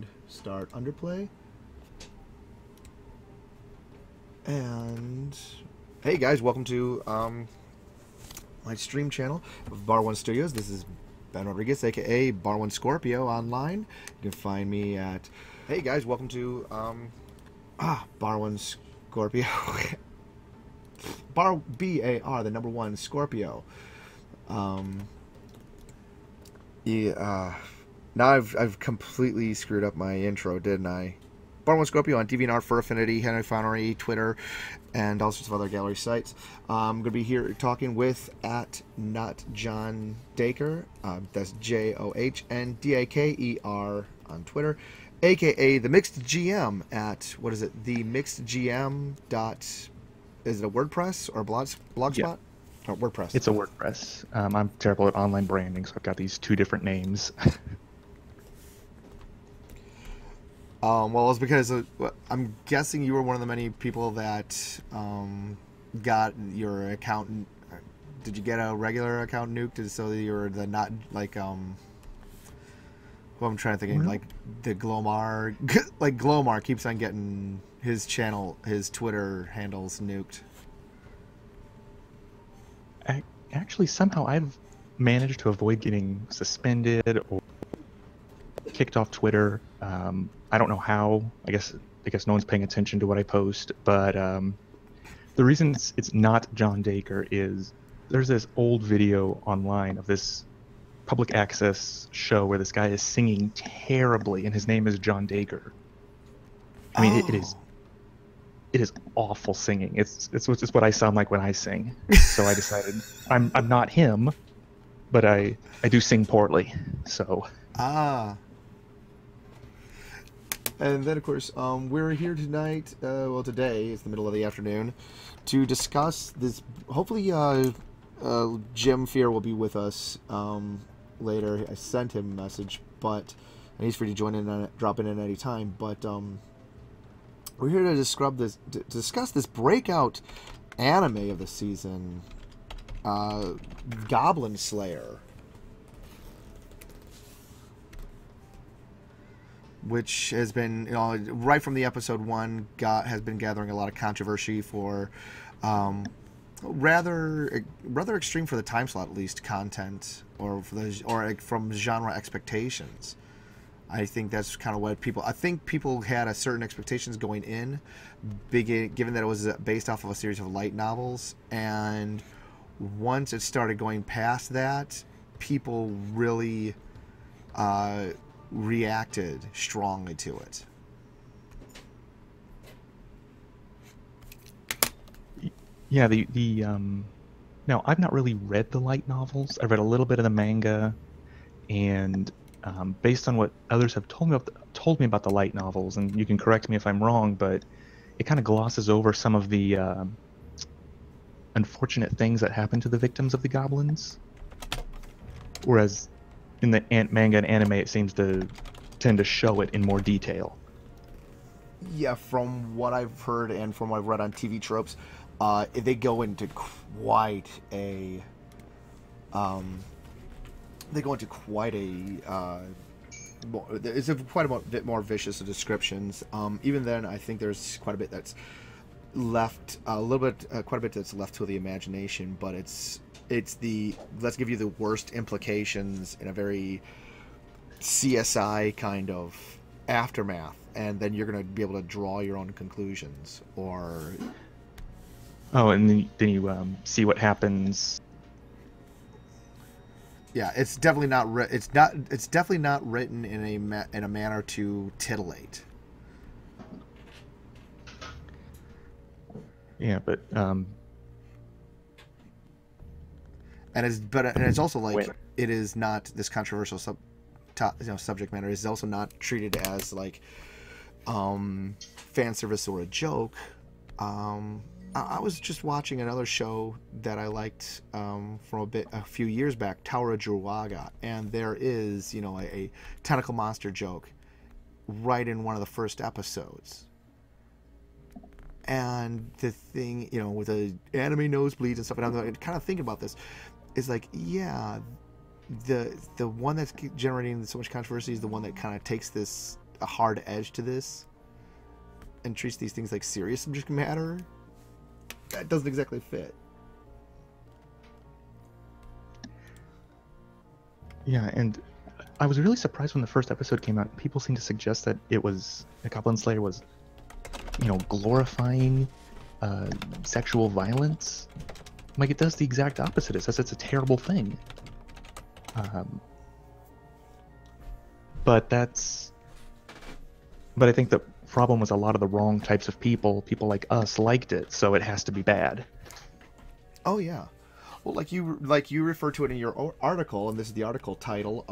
and start underplay. And hey guys, welcome to my stream channel of Bar One Studios. This is Ben Rodriguez, aka Bar One Scorpio online. You can find me at hey guys, welcome to Bar One Scorpio. Bar BAR, the #1 Scorpio. Yeah, now I've completely screwed up my intro, didn't I? Bar One Scorpio on DeviantArt, Fur Affinity, Henry Foundry, Twitter, and all sorts of other gallery sites. I'm going to be here talking with at not John Daker. That's JOHNDAKER on Twitter, aka the Mixed GM at what is it? The Mixed GM dot. Is it a WordPress or a blogspot? Yeah. Or WordPress. It's a WordPress. I'm terrible at online branding, so I've got these two different names. Well, it's because I'm guessing you were one of the many people that got your account. Did you get a regular account nuked so that you're the not like Well, I'm trying to think like the Glomar, like Glomar keeps on getting his channel, his Twitter handles nuked. Actually, somehow I've managed to avoid getting suspended or kicked off Twitter. I don't know how. I guess no one's paying attention to what I post. But the reason it's not John Daker is there's this old video online of this public access show where this guy is singing terribly, and his name is John Daker. I mean, it is awful singing. It's what I sound like when I sing. So I decided I'm not him, but I do sing poorly. So and then of course we're here tonight. Well, today is the middle of the afternoon to discuss this. Hopefully, Jim Fear will be with us later. I sent him a message, and he's free to join in, drop in at any time. But we're here to discuss this breakout anime of the season, Goblin Slayer, which has been, right from the episode 1, has been gathering a lot of controversy for rather extreme, for the time slot at least, content or from genre expectations. I think that's kind of what people... I think people had a certain expectations going in, given that it was based off of a series of light novels, and once it started going past that, people really reacted strongly to it. Yeah, now I've not really read the light novels. I read a little bit of the manga, and based on what others have told me about the light novels, and you can correct me if I'm wrong, but it kind of glosses over some of the unfortunate things that happen to the victims of the goblins. Whereas in the manga and anime, it seems to tend to show it in more detail. Yeah, from what I've heard and from what I've read on TV tropes, they go into quite a... it's quite a bit more vicious of descriptions. Even then, I think there's quite a bit that's left, quite a bit that's left to the imagination. But it's the let's give you the worst implications in a very CSI kind of aftermath, and then you're going to be able to draw your own conclusions. Or and then you see what happens. Yeah, it's definitely not. It's definitely not written in a manner to titillate. Yeah, but and it's also like it is not this controversial subject matter. Is also not treated as like fan service or a joke. I was just watching another show that I liked from a few years back, Tower of Druaga, and there is, a tentacle monster joke right in one of the first episodes. And the thing, with the anime nosebleeds and stuff, and I'm kind of thinking about this, is like, yeah, the one that's generating so much controversy is the one that kind of takes this a hard edge to this and treats these things like serious subject matter, that doesn't exactly fit. Yeah, and I was really surprised when the first episode came out. People seemed to suggest that it was Goblin Slayer was, glorifying sexual violence. Like, it does the exact opposite. It says it's a terrible thing. But I think the problem was a lot of the wrong types of people like us, liked it, so it has to be bad. Oh yeah. Well, like you refer to it in your article, and this is the article title,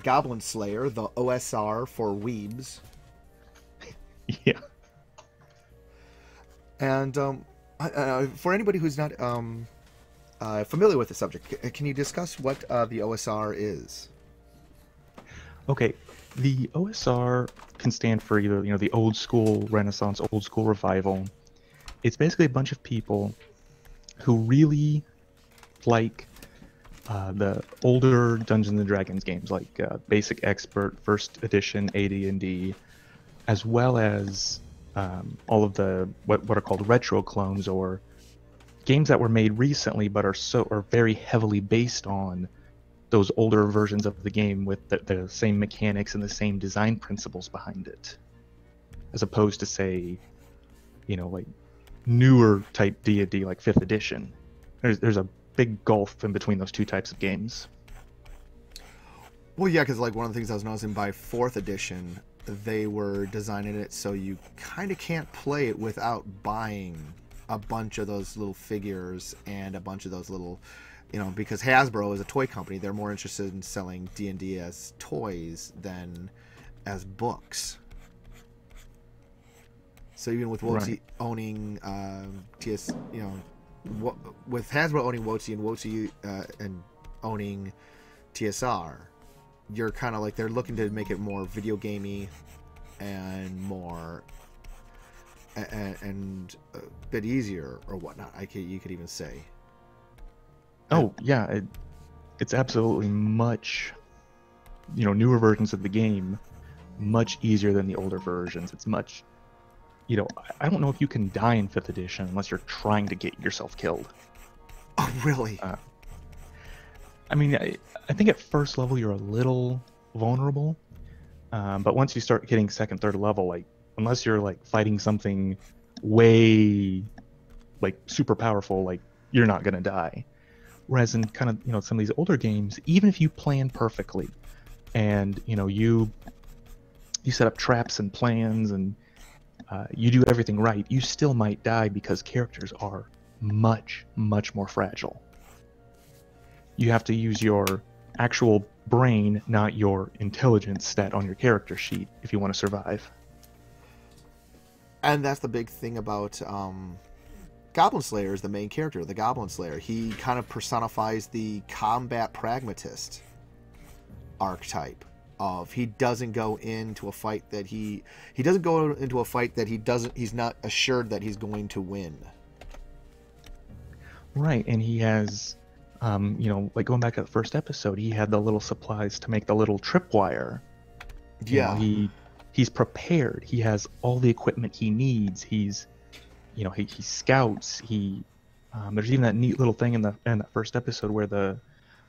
Goblin Slayer, the OSR for weebs. Yeah. And for anybody who's not familiar with the subject, can you discuss what the OSR is? Okay, the OSR can stand for either, the old school Renaissance, old school revival. It's basically a bunch of people who really like the older Dungeons and Dragons games, like Basic Expert, First Edition, AD&D, as well as all of the what are called retro clones, or games that were made recently but are very heavily based on those older versions of the game with the same mechanics and the same design principles behind it, as opposed to, say, like newer type D&D like 5th edition. There's a big gulf in between those two types of games. Well, yeah, because like one of the things I was noticing by 4th edition, they were designing it so you kind of can't play it without buying a bunch of those little figures and a bunch of those little, because Hasbro is a toy company, they're more interested in selling D&D as toys than as books. So even with WotC owning TS, with Hasbro owning WotC and WotC and owning TSR, you're kind of like, they're looking to make it more video gamey and more and a bit easier or whatnot. You could even say. Oh yeah, it's absolutely much, newer versions of the game, much easier than the older versions. It's much, I don't know if you can die in 5th edition unless you're trying to get yourself killed. Oh really? I mean, I think at first level you're a little vulnerable, but once you start hitting 2nd, 3rd level, like, unless you're like fighting something way like super powerful, like, you're not gonna die. Whereas in kind of some of these older games, even if you plan perfectly and you set up traps and plans and you do everything right, you still might die because characters are much more fragile. You have to use your actual brain, not your intelligence stat on your character sheet, if you want to survive. And that's the big thing about Goblin Slayer is the main character, the Goblin Slayer. He kind of personifies the combat pragmatist archetype of he doesn't go into a fight that he's not assured that he's going to win. Right, and he has like going back to the first episode, he had the little supplies to make the little tripwire. Yeah. He's prepared. He has all the equipment he needs. He scouts. There's even that neat little thing in that first episode where the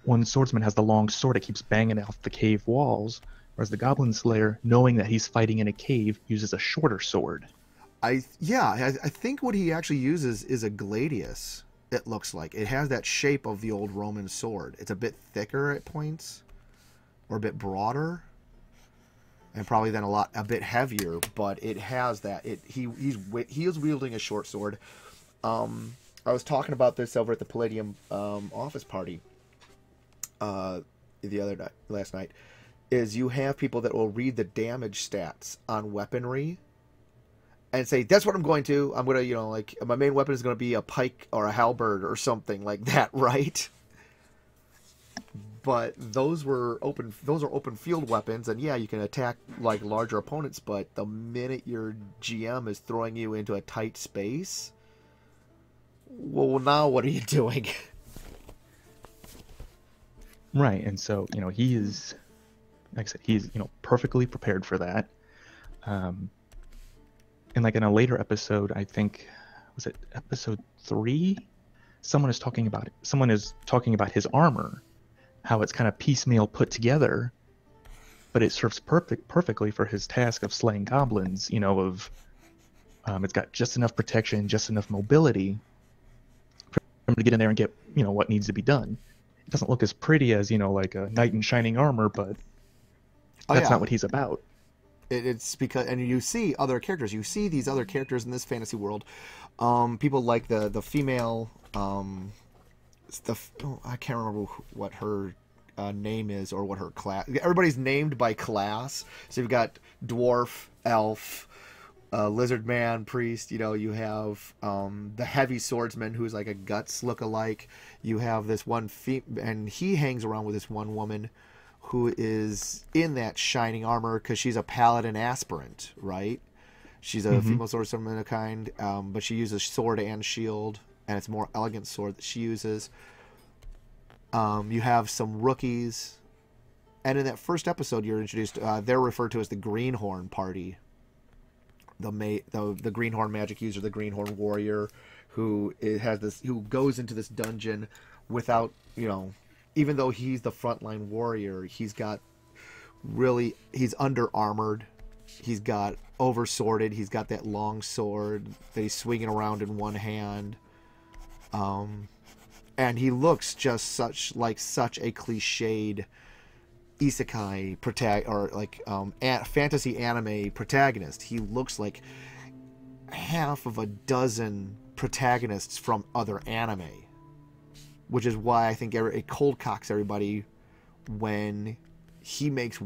one swordsman has the long sword. It keeps banging off the cave walls, whereas the Goblin Slayer, knowing that he's fighting in a cave, uses a shorter sword. I think what he actually uses is a gladius. It looks like it has that shape of the old Roman sword. It's a bit thicker at points, or a bit broader, and probably then a bit heavier. But it has that. He is wielding a short sword. I was talking about this over at the Palladium office party last night. Is you have people that will read the damage stats on weaponry and say, that's what I'm going to, like, my main weapon is going to be a pike or a halberd or something like that, right? But those are open field weapons, and yeah, you can attack, like, larger opponents, but the minute your GM is throwing you into a tight space, well, now what are you doing? Right, and so, he is like I said, he's, you know, perfectly prepared for that. And like in a later episode, I think, was it episode 3? Someone is talking about his armor, how it's kind of piecemeal put together, but it serves perfectly for his task of slaying goblins. You know, it's got just enough protection, just enough mobility for him to get in there and get, you know, what needs to be done. It doesn't look as pretty as, you know, like a knight in shining armor, but that's not what he's about. It's because, and you see other characters. You see these other characters in this fantasy world. People like the female. I can't remember what her name is or what her class. Everybody's named by class. So you've got dwarf, elf, lizard man, priest. You know, you have the heavy swordsman who's like a guts look-alike. You have this one and he hangs around with this one woman who is in that shining armor because she's a paladin aspirant, right? She's a female swordswoman of a kind, but she uses sword and shield, and it's a more elegant sword that she uses. You have some rookies, and in that first episode you're introduced, they're referred to as the Greenhorn Party. The Greenhorn magic user, the Greenhorn warrior, who goes into this dungeon without, you know, even though he's the frontline warrior, he's under armored, he's got over sworded, he's got that long sword that he's swinging around in one hand, and he looks just such a cliched isekai fantasy anime protagonist. He looks like half of a dozen protagonists from other anime, which is why I think it cold cocks everybody when he makes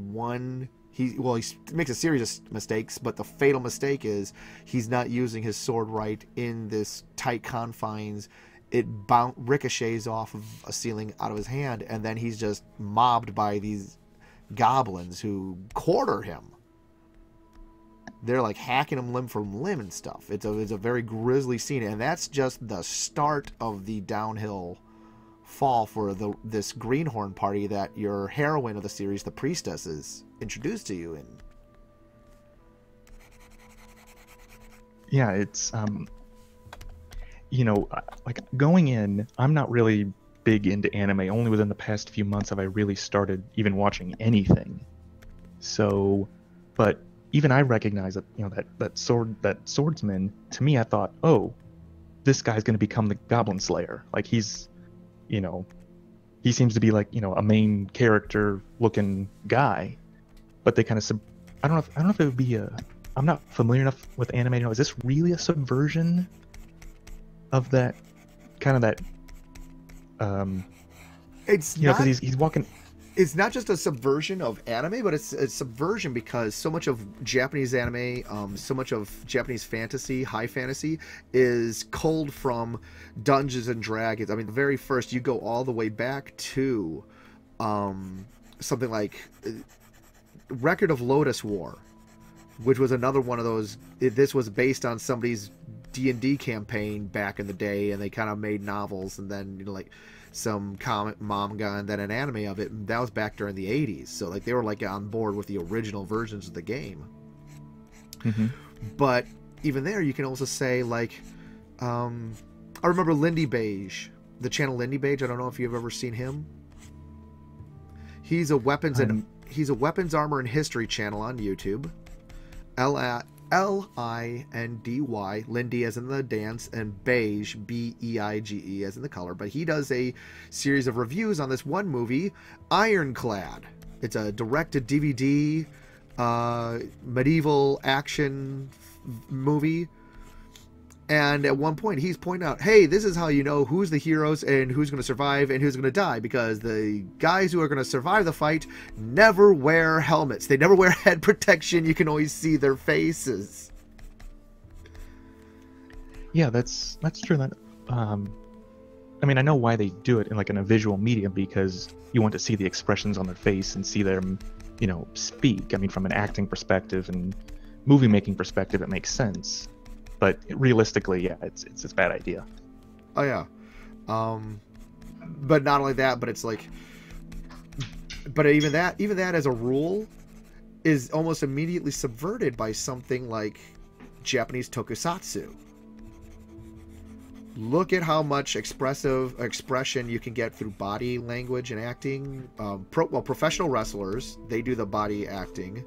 he makes a series of mistakes, but the fatal mistake is he's not using his sword right in this tight confines. It ricochets off of a ceiling out of his hand, and then he's just mobbed by these goblins who quarter him. They're like hacking him limb from limb and stuff. It's a very grisly scene, and that's just the start of the downhill fall for this Greenhorn Party that your heroine of the series, the priestess, is introduced to you in. Yeah, it's you know, like going in, I'm not really big into anime. Only within the past few months have I really started even watching anything. So, but even I recognize that, you know, that swordsman, to me, I thought, oh, this guy's going to become the Goblin Slayer. Like he's, you know, he seems to be like, you know, a main character looking guy, but they kind of I don't know if it would be I'm not familiar enough with anime to know, is this really a subversion of that kind of that it's, you know, because he's walking. It's not just a subversion of anime, but it's a subversion because so much of Japanese anime, so much of Japanese fantasy, high fantasy, is culled from Dungeons and Dragons. I mean, the very first, you go all the way back to something like Record of Lotus War, which was another one of those. This was based on somebody's D&D campaign back in the day, and they kind of made novels, and then, you know, like some comic manga, and then an anime of it, and that was back during the 80s. So like they were like on board with the original versions of the game. But even there, you can also say like I remember Lindy Beige, the channel Lindy Beige. I don't know if you've ever seen him. He's a weapons armor and history channel on YouTube. Lindy, Lindy as in the dance, and Beige, Beige as in the color. But he does a series of reviews on this one movie, Ironclad. It's a direct-to-DVD medieval action movie. And at one point, he's pointing out, hey, this is how you know who's the heroes and who's going to survive and who's going to die, because the guys who are going to survive the fight never wear helmets. They never wear head protection. You can always see their faces. Yeah, that's true. That I mean, I know why they do it in like in a visual medium, because you want to see the expressions on their face and see them, you know, speak. I mean, from an acting perspective and movie making perspective, it makes sense. But realistically, yeah, it's a bad idea. Oh yeah, but not only that, but it's like But even that as a rule is almost immediately subverted by something like Japanese tokusatsu. Look at how much expression you can get through body language and acting. Professional wrestlers, they do the body acting,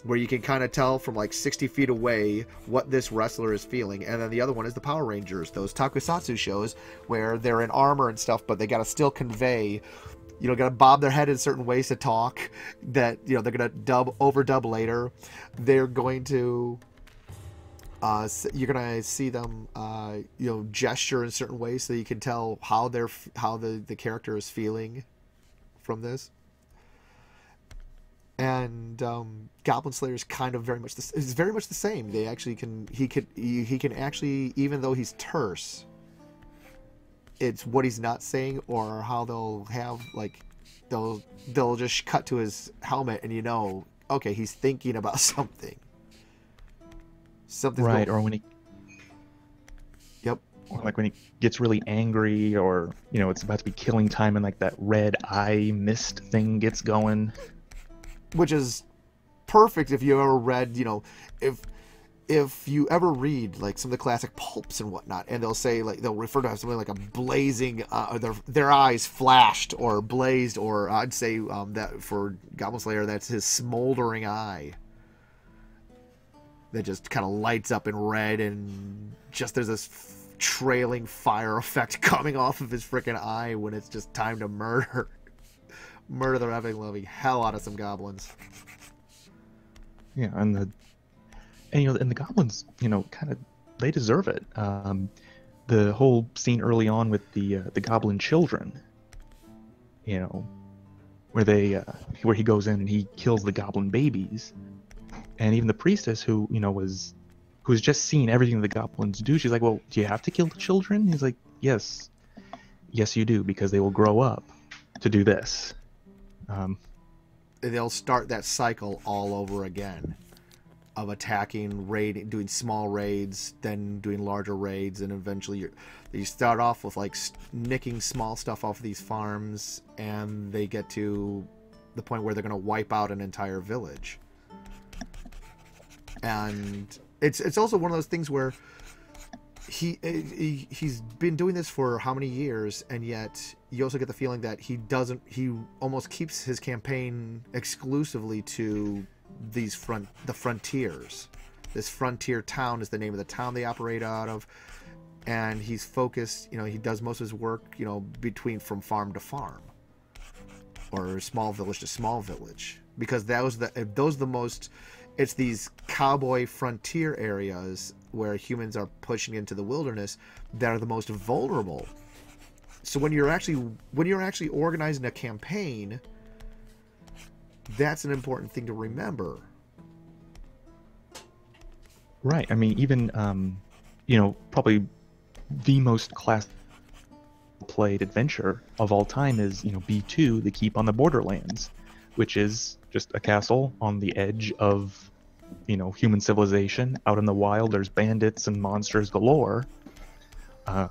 where you can kind of tell from like 60 feet away what this wrestler is feeling. And then the other one is the Power Rangers, those tokusatsu shows where they're in armor and stuff, but they got to still convey, you know, got to bob their head in certain ways to talk, that, you know, they're going to overdub later. They're going to, you're going to see them, you know, gesture in certain ways so you can tell how the character is feeling from this. And Goblin Slayer is kind of very much the same. They actually he can actually, even though he's terse, it's what he's not saying or how they'll have, like, they'll just cut to his helmet and, you know, okay, he's thinking about something. Something's right, or when he Yep. Or like when he gets really angry, or, you know, it's about to be killing time and like that red eye mist thing gets going. Which is perfect if you ever read, you know, if you ever read like some of the classic pulps and whatnot, and they'll say, like, they'll refer to something like a blazing, their eyes flashed or blazed, or I'd say that for Goblin Slayer, that's his smoldering eye that just kind of lights up in red, and just there's this trailing fire effect coming off of his freaking eye when it's just time to murder the loving hell out of some goblins. Yeah, and you know, and the goblins, you know, kind of, they deserve it. The whole scene early on with the goblin children, you know, where he goes in and he kills the goblin babies, and even the priestess who, you know, who's just seen everything the goblins do, she's like, well, do you have to kill the children? He's like, yes you do, because they will grow up to do this. They'll start that cycle all over again of attacking, raiding, doing small raids, then doing larger raids, and eventually you start off with like nicking small stuff off of these farms, and they get to the point where they're going to wipe out an entire village. And it's also one of those things where he's been doing this for how many years, and yet you also get the feeling that he almost keeps his campaign exclusively to the frontiers. This frontier town is the name of the town they operate out of, and he's focused, you know, he does most of his work, you know, from farm to farm, or small village to small village, because it's these cowboy frontier areas where humans are pushing into the wilderness that are the most vulnerable. So when you're actually organizing a campaign, that's an important thing to remember. Right. I mean, even you know, probably the most played adventure of all time is, you know, B2, The Keep on the Borderlands, which is just a castle on the edge of, you know, human civilization. Out in the wild, there's bandits and monsters galore. You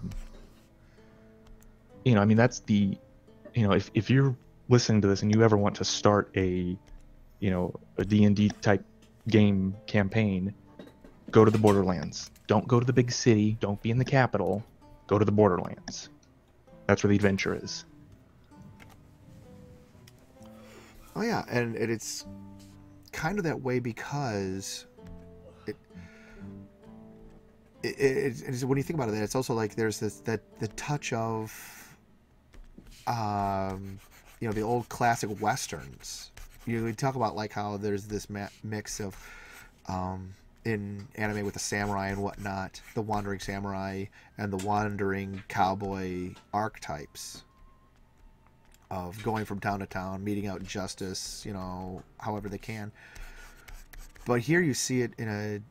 know, I mean, that's the, you know, if you're listening to this and you ever want to start a, you know, a D&D type game campaign, go to the Borderlands. Don't go to the big city. Don't be in the capital. Go to the Borderlands. That's where the adventure is. Oh yeah, and it's kind of that way because it's when you think about it, it's also like there's the touch of you know, the old classic westerns. You talk about like how there's this mix of in anime with the samurai and whatnot, the wandering samurai and the wandering cowboy archetypes of going from town to town, meting out justice, you know, however they can. But here you see it in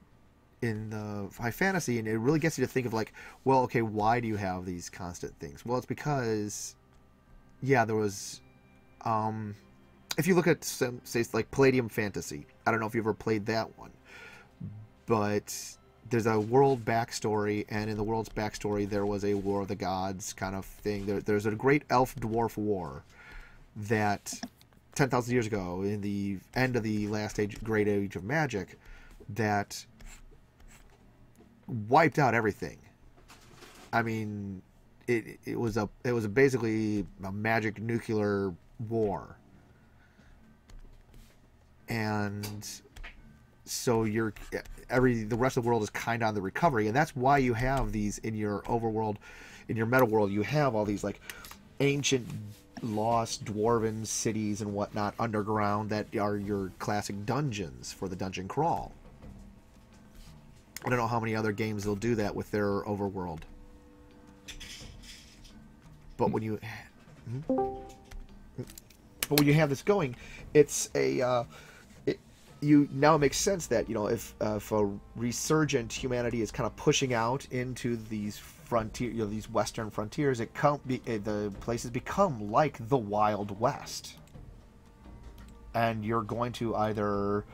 the high fantasy, and it really gets you to think of like, well, okay, why do you have these constant things? Well, it's because, yeah, there was, if you look at some, say, like Palladium Fantasy, I don't know if you ever played that one, but there's a world backstory, and in the world's backstory there was a War of the Gods kind of thing. There's a great elf-dwarf war that 10,000 years ago, in the end of the last great age of magic, that wiped out everything. I mean, it was basically a magic nuclear war, and so the rest of the world is kind of on the recovery, and that's why you have these in your overworld, in your meta world. You have all these like ancient, lost dwarven cities and whatnot underground that are your classic dungeons for the dungeon crawl. I don't know how many other games will do that with their overworld. But when you have this going, it's now it makes sense that, you know, if a resurgent humanity is kind of pushing out into these frontier, you know, these western frontiers, the places become like the Wild West, and you're going to either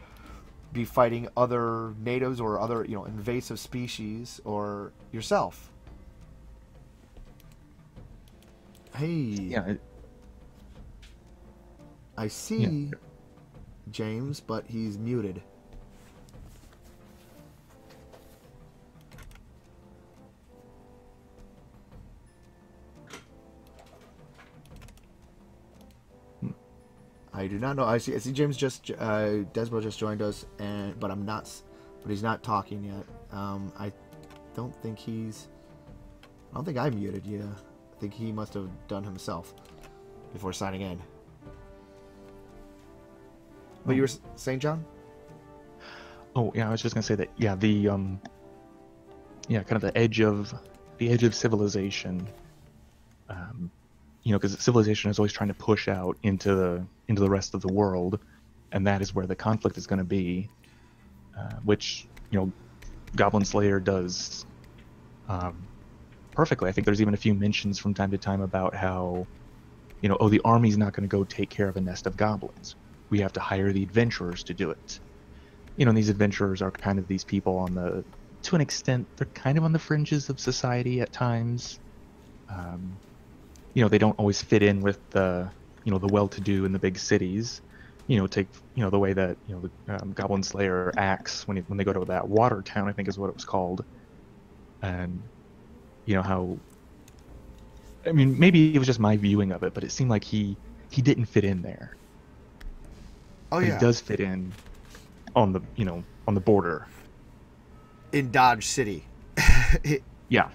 be fighting other natives or other, you know, invasive species, or yourself. Hey. Yeah. I see James, but he's muted. I do not know. I see James Desbro just joined us, but he's not talking yet. I don't think I muted you. I think he must have done himself before signing in. What you were saying, John? Oh yeah, I was just gonna say that. Yeah, kind of the edge of civilization. You know, because civilization is always trying to push out into the rest of the world, and that is where the conflict is going to be, which, you know, Goblin Slayer does perfectly. I think there's even a few mentions from time to time about how, you know, the army's not going to go take care of a nest of goblins. We have to hire the adventurers to do it. You know, and these adventurers are kind of these people to an extent, they're kind of on the fringes of society at times. You know, they don't always fit in with the well-to-do in the big cities. You know, take, you know, the way that, you know, the Goblin Slayer acts when they go to that water town, I think is what it was called. And, you know, how, I mean, maybe it was just my viewing of it, but it seemed like he didn't fit in there. Oh, but yeah. He does fit in on the border. In Dodge City. Yeah.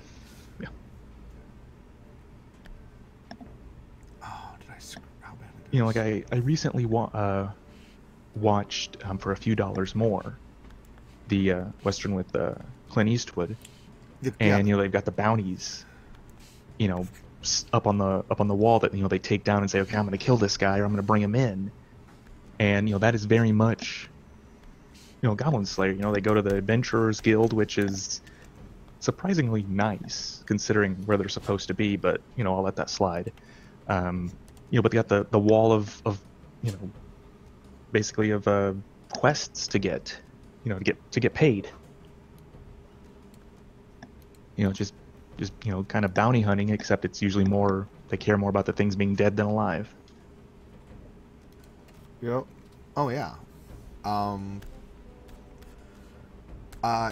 You know, like I recently watched for a few dollars more the Western with Clint Eastwood, and you know, they've got the bounties, you know, up on the wall that, you know, they take down and say, okay, I'm going to kill this guy or I'm going to bring him in, and, you know, that is very much, you know, Goblin Slayer. You know, they go to the Adventurers Guild, which is surprisingly nice considering where they're supposed to be, but, you know, I'll let that slide. You know, but they got the wall of you know, basically of quests to get, you know, to get paid. You know, just you know, kind of bounty hunting, except it's usually more, they care more about the things being dead than alive. Yep. Oh yeah. I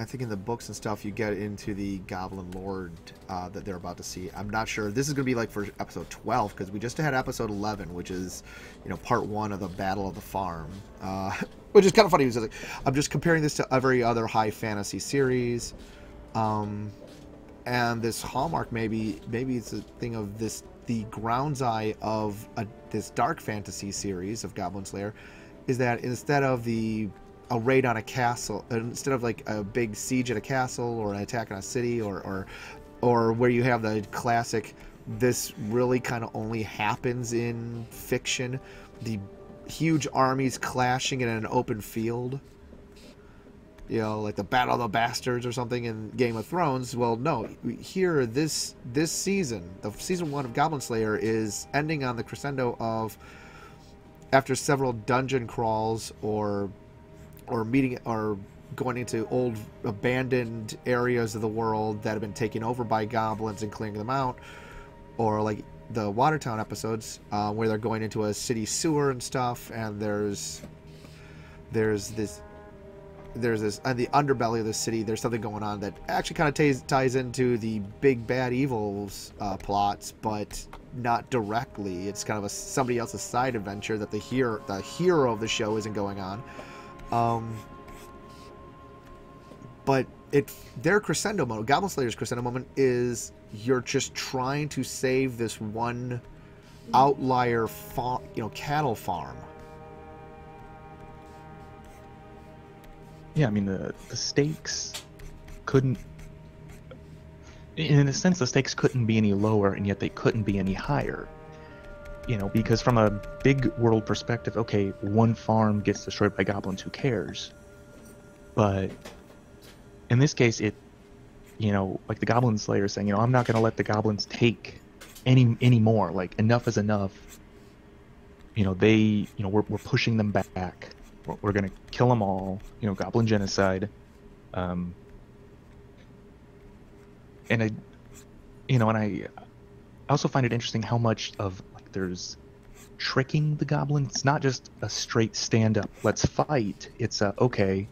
think in the books and stuff, you get into the Goblin Lord that they're about to see. I'm not sure. This is going to be like for episode 12, because we just had episode 11, which is, you know, part 1 of the Battle of the Farm, which is kind of funny because I'm just comparing this to every other high fantasy series, and this Hallmark maybe it's a thing of this, the ground's eye of this dark fantasy series of Goblin Slayer, is that instead of a raid on a castle, instead of like a big siege at a castle or an attack on a city, or where you have the classic, this really kind of only happens in fiction, the huge armies clashing in an open field, you know, like the Battle of the Bastards or something in Game of Thrones. Well, no, here, this season, the season 1 of Goblin Slayer is ending on the crescendo of, after several dungeon crawls or meeting or going into old abandoned areas of the world that have been taken over by goblins and clearing them out, or like the Watertown episodes, where they're going into a city sewer and stuff, and there's this the underbelly of the city. There's something going on that actually kind of ties into the big bad evils plots, but not directly. It's kind of somebody else's side adventure that the hero of the show isn't going on. But their crescendo moment, Goblin Slayer's crescendo moment, is you're just trying to save this one outlier cattle farm. Yeah, I mean, the stakes couldn't... In a sense, the stakes couldn't be any lower, and yet they couldn't be any higher. You know, because from a big world perspective, okay, one farm gets destroyed by goblins, who cares? But in this case, like the Goblin Slayer saying, I'm not going to let the goblins take any more. Like, enough is enough. We're pushing them back. We're going to kill them all. Goblin genocide. And I also find it interesting how much of there's tricking the goblins. It's not just a straight stand up, let's fight. It's okay,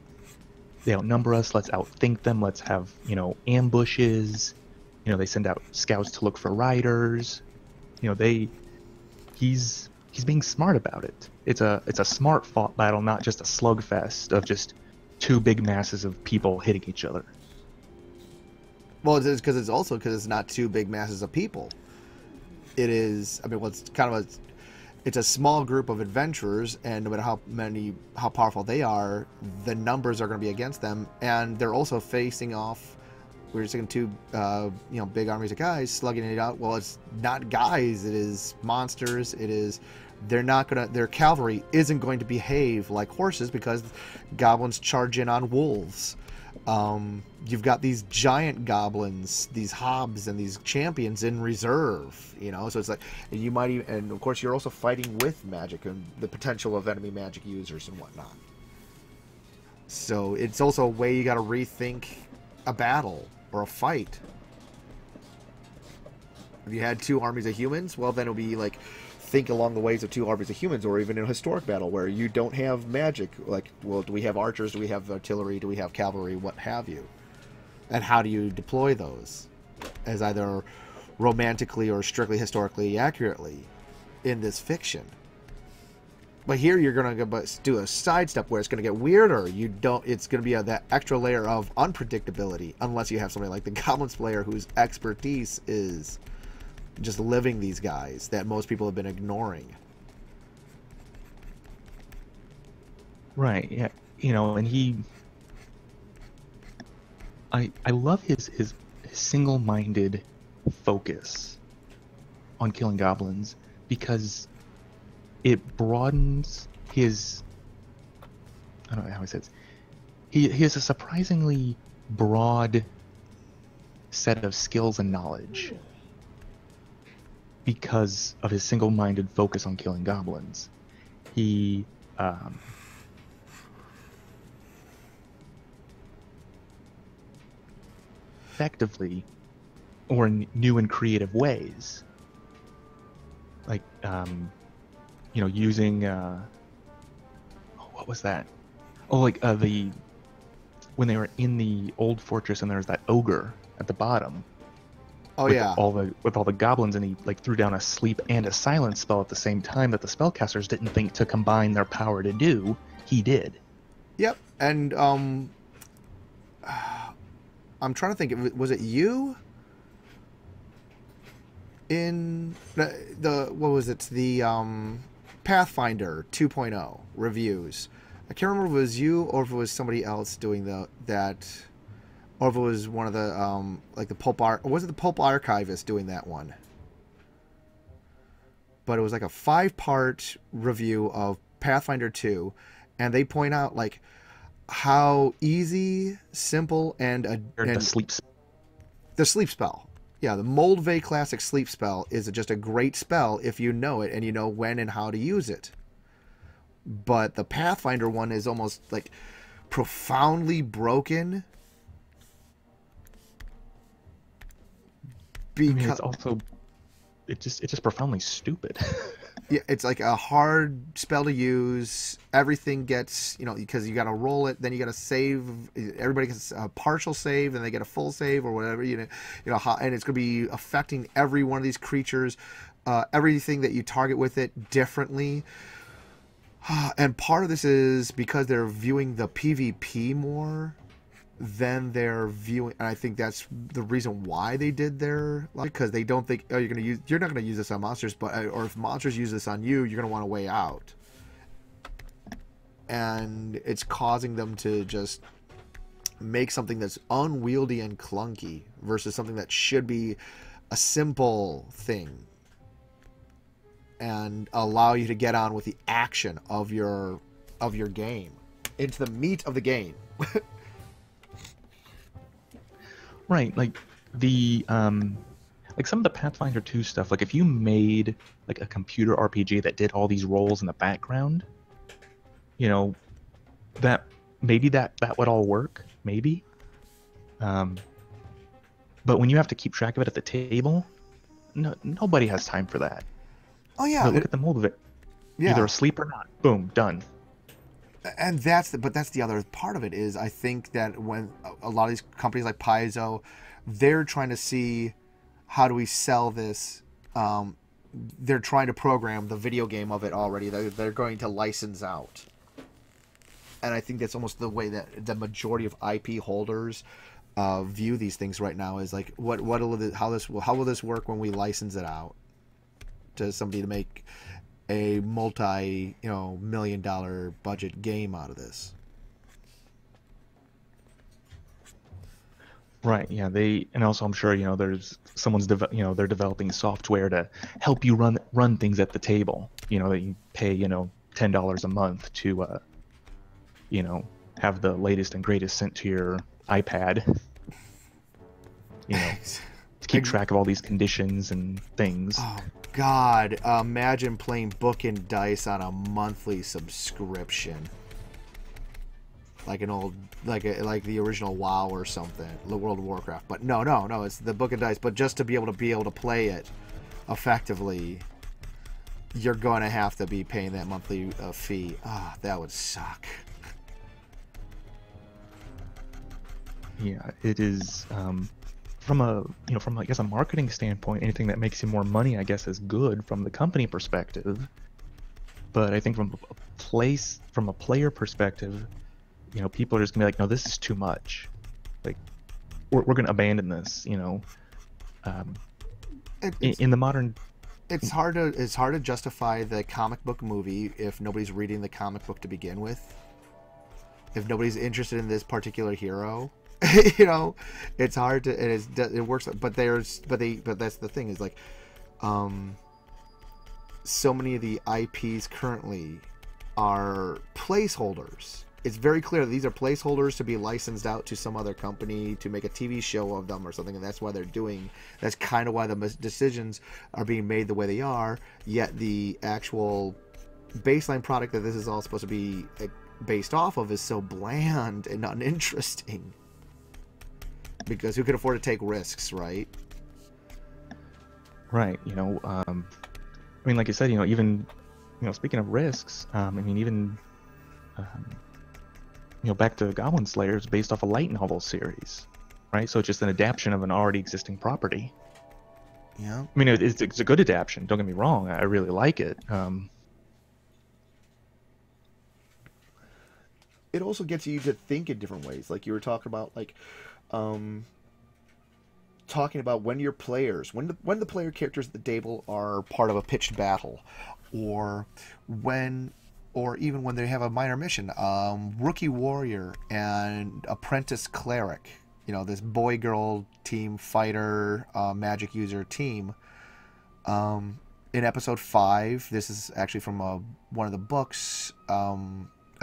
they outnumber us, let's outthink them, let's have ambushes. They send out scouts to look for riders. He's being smart about it. It's a smart fought battle, not just a slugfest of just two big masses of people hitting each other. Well, it's because it's not two big masses of people. It is, it's a small group of adventurers, and no matter how powerful they are, the numbers are going to be against them, and they're also facing off. We're just seeing two, big armies of guys slugging it out. Well, it's not guys; it is monsters. Their cavalry isn't going to behave like horses because goblins charge in on wolves. You've got these giant goblins, these hobs, and these champions in reserve, so it's like, you might even, and of course you're also fighting with magic and the potential of enemy magic users and whatnot. So it's also a way you got to rethink a battle or a fight. If you had two armies of humans, well, then it'll be like, think along the ways of two armies of humans, or even in a historic battle where you don't have magic. Like, well, do we have archers? Do we have artillery? Do we have cavalry? What have you? And how do you deploy those as either romantically or strictly historically accurately in this fiction? But here you're going to do a sidestep where it's going to get weirder. It's going to be that extra layer of unpredictability, unless you have somebody like the Goblin Slayer whose expertise is just living these guys that most people have been ignoring. Right, yeah. And I love his single-minded focus on killing goblins, because it broadens his... I don't know how he says. He has a surprisingly broad set of skills and knowledge because of his single-minded focus on killing goblins. He effectively, or in new and creative ways, like using what was that? Oh, like when they were in the old fortress and there was that ogre at the bottom. Oh, with all the goblins, and he threw down a sleep and a silence spell at the same time that the spellcasters didn't think to combine their power to do. He did. Yep, and I'm trying to think. Was it you in the what was it? The Pathfinder 2.0 reviews? I can't remember if it was you or if it was somebody else doing that. Or if it was one of the, the Pulp or was it the Pulp Archivist doing that one? But it was like a 5-part review of Pathfinder 2, and they point out, how easy, simple, and the sleep spell. Yeah, the Moldvay Classic Sleep Spell is just a great spell if you know it and you know when and how to use it. But the Pathfinder one is almost, profoundly broken. I mean, it's also it's just profoundly stupid. Yeah, it's like a hard spell to use. Everything gets, because you got to roll it, then you got to save. Everybody gets a partial save, and they get a full save or whatever. And it's going to be affecting every one of these creatures, everything that you target with it differently. And part of this is because they're viewing the PvP more than they're viewing, and I think that's the reason why they did because they don't think, you're not going to use this on monsters, or if monsters use this on you, you're going to want a way out. And it's causing them to just make something that's unwieldy and clunky versus something that should be a simple thing and allow you to get on with the action of your game, into the meat of the game. Right, like the like some of the Pathfinder 2 stuff, like if you made like a computer RPG that did all these roles in the background, that maybe that would all work, maybe. But when you have to keep track of it at the table, nobody has time for that. Oh yeah, look at the mold of it. Yeah. Either asleep or not. Boom, done. And that's the other part of it is, I think that when a lot of these companies like Paizo, they're trying to see how do we sell this. They're trying to program the video game of it already. They're going to license out. And I think that's almost the way that the majority of IP holders view these things right now, is like, how will this work when we license it out to somebody to make a multi-million-dollar budget game out of this. Right. Yeah. And also I'm sure there's they're developing software to help you run things at the table. That you pay $10 a month to have the latest and greatest sent to your iPad. To keep track of all these conditions and things. Oh God! Imagine playing Book and Dice on a monthly subscription, like like the original WoW or something, the World of Warcraft. But no, it's the Book and Dice. But just to be able to play it effectively, you're going to have to be paying that monthly fee. That would suck. Yeah, it is. From a I guess a marketing standpoint, anything that makes you more money, I guess, is good from the company perspective. But I think from a player perspective, people are just gonna be like, no, this is too much. Like, we're gonna abandon this. In the modern, it's hard to justify the comic book movie if nobody's reading the comic book to begin with. If nobody's interested in this particular hero. It's hard to, it works, but that's the thing, is like, so many of the IPs currently are placeholders. It's very clear that these are placeholders to be licensed out to some other company to make a TV show of them or something, and that's kind of why the decisions are being made the way they are, yet the actual baseline product that this is all supposed to be based off of is so bland and uninteresting. Because who can afford to take risks, right? Right. Like you said, even, speaking of risks, even, back to Goblin Slayer is based off a light novel series, right? So it's just an adaptation of an already existing property. Yeah. It's a good adaptation. Don't get me wrong. I really like it. It also gets you to think in different ways. Like you were talking about, like, talking about when your players, when the player characters at the table are part of a pitched battle, or even when they have a minor mission, rookie warrior and apprentice cleric, this boy girl team fighter, magic user team. In episode 5, this is actually from one of the books, A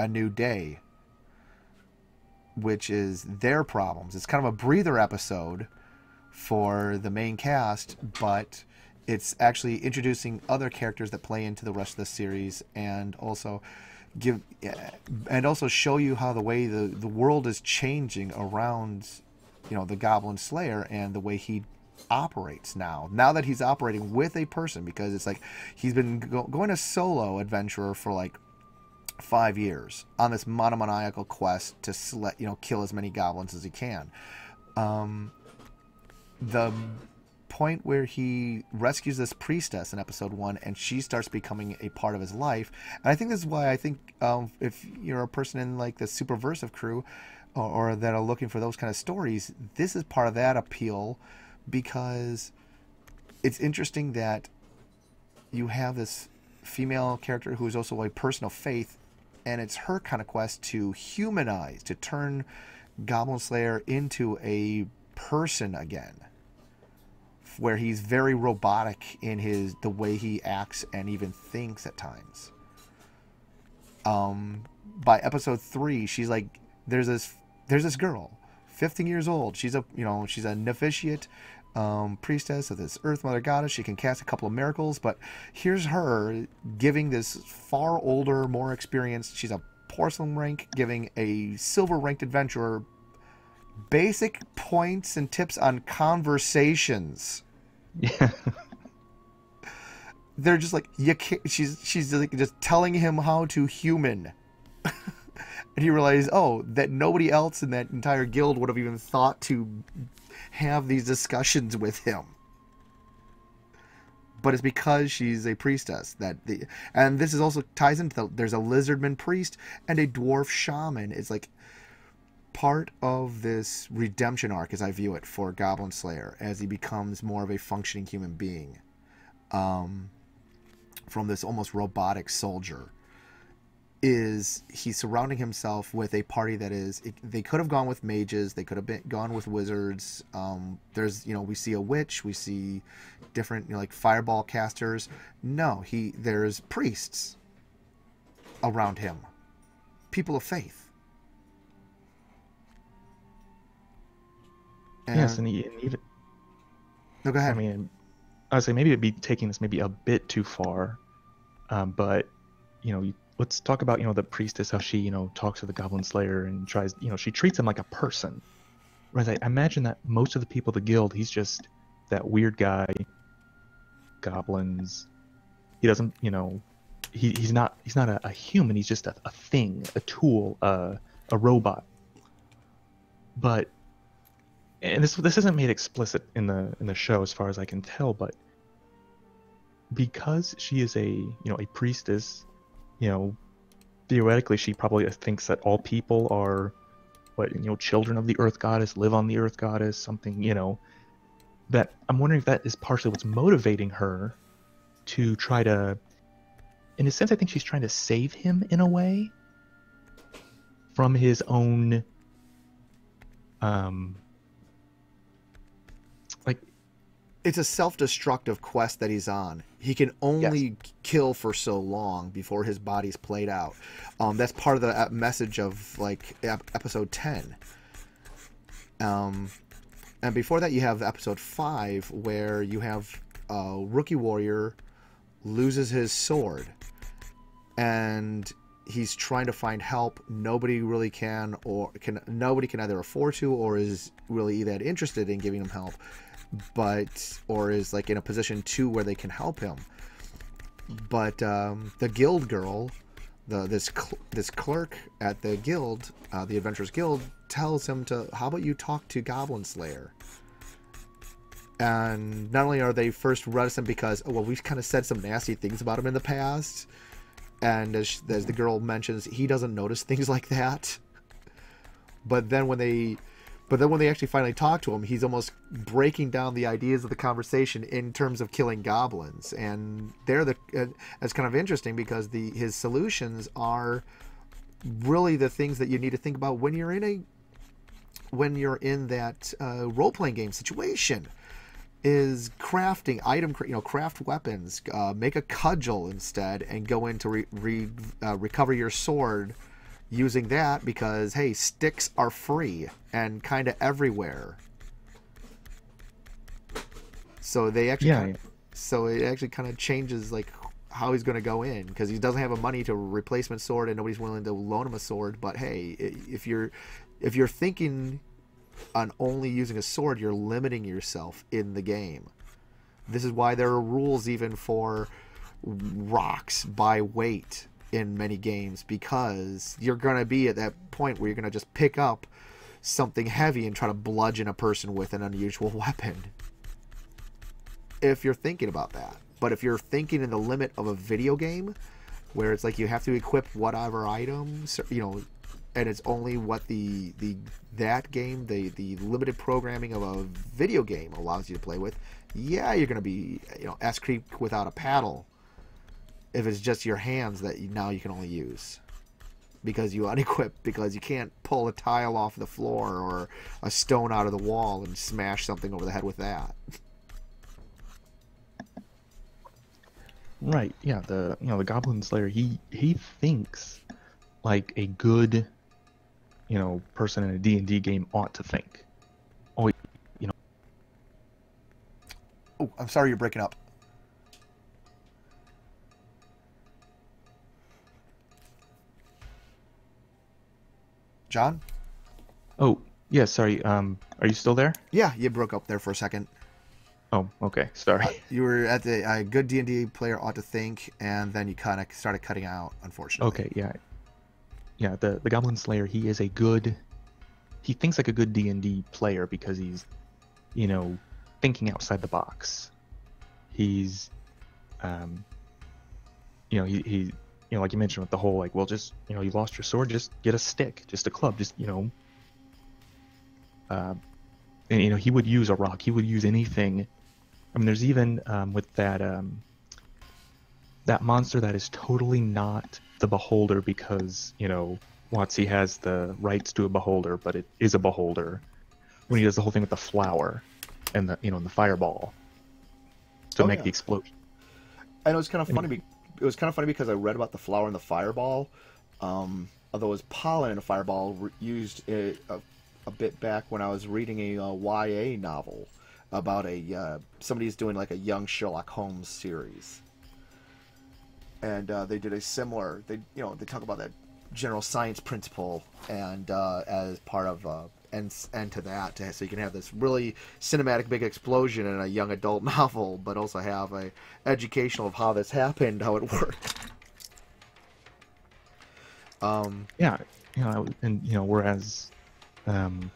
New Day, which is their problems. It's kind of a breather episode for the main cast, but it's actually introducing other characters that play into the rest of the series, and also show you how the way the world is changing around, the Goblin Slayer, and the way he operates now that he's operating with a person, because it's like he's been going a solo adventurer for like 5 years on this monomaniacal quest to kill as many goblins as he can. The point where he rescues this priestess in episode 1, and she starts becoming a part of his life. And I think this is why I think if you're a person in like the Subversive crew or that are looking for those kind of stories, this is part of that appeal, because it's interesting that you have this female character who is also a person of faith, and it's her kind of quest to humanize, to turn Goblin Slayer into a person again, where he's very robotic in the way he acts and even thinks at times. By episode 3, she's like, there's this girl, 15 years old. She's a novitiate priestess of this Earth Mother goddess. She can cast a couple of miracles, but here's her giving this far older, more experienced, she's a porcelain rank, giving a silver ranked adventurer basic points and tips on conversations. Yeah. They're just like, you can't, she's like just telling him how to human. And he realized, that nobody else in that entire guild would have even thought to have these discussions with him. But it's because she's a priestess and this is also ties into there's a lizardman priest and a dwarf shaman. It's like part of this redemption arc, as I view it, for Goblin Slayer, as he becomes more of a functioning human being, from this almost robotic soldier. Is he's surrounding himself with a party that is, they could have gone with mages, they could have gone with wizards. There's, we see a witch, we see different, like fireball casters. No, there's priests around him, people of faith. Yes, and even. No, go ahead. I mean, I would say maybe it'd be taking this maybe a bit too far, but let's talk about the priestess, how she talks to the Goblin Slayer and tries, she treats him like a person. Whereas I imagine that most of the people of the guild, he's just that weird guy. Goblins. He doesn't, he's not a human. He's just a thing, a tool, a robot. But. And this isn't made explicit in the show as far as I can tell, but because she is a priestess, theoretically she probably thinks that all people are children of the Earth Goddess, live on the Earth Goddess, something, that I'm wondering if that is partially what's motivating her to try to, in a sense, I think she's trying to save him in a way from his own it's a self-destructive quest that he's on. He can only kill for so long before his body's played out. That's part of the message of like episode 10. And before that, you have episode 5, where you have a rookie warrior loses his sword, and he's trying to find help. Nobody really nobody can either afford to, or is really that interested in giving him help. Or is like in a position to where they can help him. But the guild girl, this clerk at the guild, the Adventurers Guild, tells him how about you talk to Goblin Slayer? And not only are they first reticent because, we've kind of said some nasty things about him in the past, and as the girl mentions, he doesn't notice things like that. But then when they actually finally talk to him, he's almost breaking down the ideas of the conversation in terms of killing goblins. And it's kind of interesting because his solutions are really the things that you need to think about when you're in that role-playing game situation. Is crafting craft weapons, make a cudgel instead, and go in to recover your sword. Using that because, hey, sticks are free and kind of everywhere. So they actually, so it actually kind of changes like how he's going to go in, because he doesn't have a money to replacement sword and nobody's willing to loan him a sword. But hey, if you're thinking on only using a sword, you're limiting yourself in the game. This is why there are rules even for rocks by weight in many games, because you're going to be at that point where you're going to just pick up something heavy and try to bludgeon a person with an unusual weapon. If you're thinking about that. But if you're thinking in the limit of a video game, where it's like you have to equip whatever items, you know, and it's only what the limited programming of a video game allows you to play with, yeah, you're going to be, you know, ass creek without a paddle if it's just your hands that now you can only use because you unequip, because you can't pull a tile off the floor or a stone out of the wall and smash something over the head with that. Right, yeah, the Goblin Slayer, he thinks like a good, you know, person in a D&D game ought to think. Oh, you know. Oh, I'm sorry, you're breaking up. John? Oh, yeah, sorry. Are you still there? Yeah, you broke up there for a second. Oh, okay. Sorry. You were at the good D&D player ought to think, and then you kind of started cutting out, unfortunately. Okay, yeah. Yeah, the Goblin Slayer, he thinks like a good D&D player because he's, you know, thinking outside the box. He's, you know, he you know, like you mentioned with the whole, like, well, just, you know, you lost your sword, just get a stick, just a club, just, you know. And, you know, he would use a rock, he would use anything. I mean, there's even with that that monster that is totally not the beholder because, you know, WotC has the rights to a beholder, but it is a beholder. When he does the whole thing with the flower and the, you know, and the fireball to make the explosion. I know it's kind of funny. It was kind of funny because I read about the flower and the fireball. Although it was pollen and a fireball used a bit back when I was reading a YA novel about somebody's doing like a young Sherlock Holmes series, and they did a similar. They talk about that general science principle and as part of and to that, so you can have this really cinematic big explosion in a young adult novel, but also have a educational of how this happened, how it worked. Yeah, you know, and you know, whereas. And